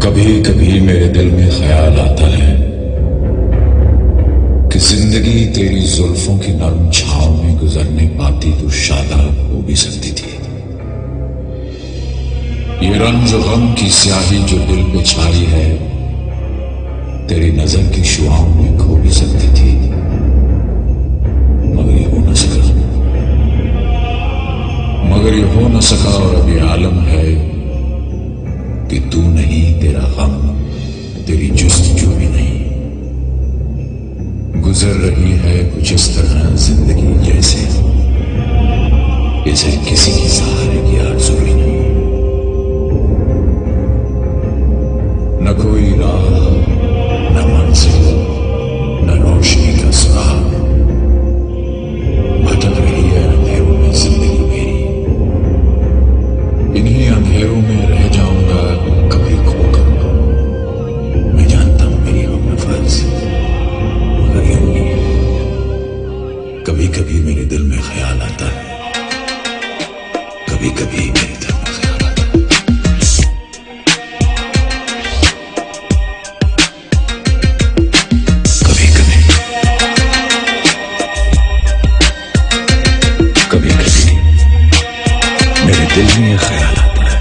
कभी कभी मेरे दिल में ख्याल आता है कि जिंदगी तेरी जुल्फों की नरम छांव में गुजरने पाती तो शादाब हो भी सकती थी। ये रंज गम की स्याही जो दिल पे छाई है तेरी नजर की शुआओं में खो भी सकती थी, मगर ये हो न सका। और अब ये आलम है कि तू नहीं, तेरा गम, तेरी जुस्तजू भी नहीं। गुजर रही है कुछ इस तरह जिंदगी जैसे इसे किसी की सहारे की आरज़ू भी नहीं। न कोई राह, न मंजिल, न रोशनी का सुराग। भटक रही है अंधेरों में जिंदगी मेरी। इन्हीं अंधेरों में रह जाऊंगा कभी खोकर। मैं जानता हूं मेरी हमनफस, मगर यूं नहीं। कभी कभी मेरे दिल में ख्याल आता है, कभी कभी मेरे दिल में ख्याल आता है। कभी कभी मेरे दिल में ख्याल आता है।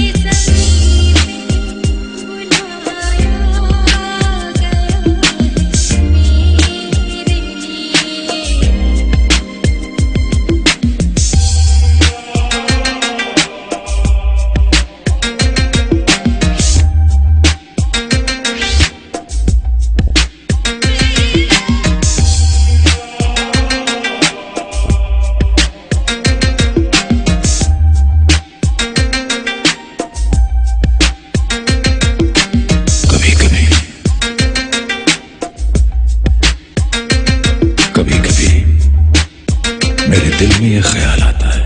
मेरे दिल में ये ख्याल आता है। कभी कभी मेरे दिल में ख्याल आता है।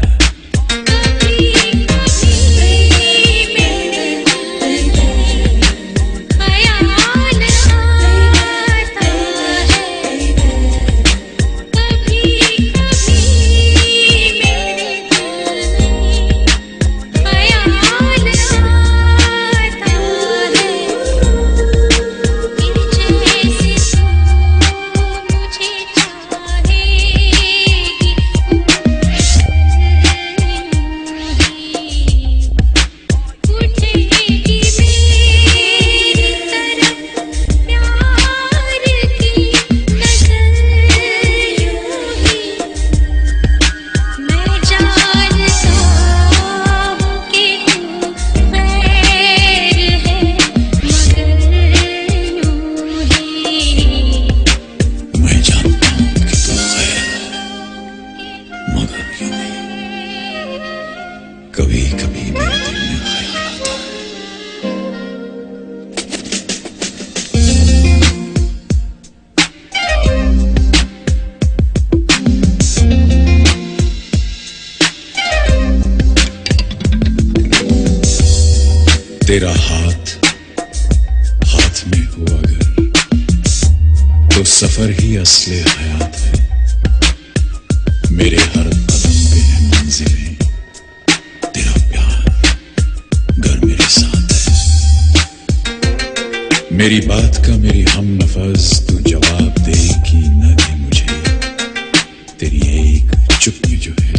तेरा हाथ हाथ में हो अगर तो सफर ही असले हयात है। मेरे हर कदम पे है मंजिलें, तेरा प्यार घर मेरे साथ है। मेरी बात का मेरी हम नफज तू जवाब दे कि न दे मुझे, तेरी एक चुप्पी जो है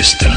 जिस तरह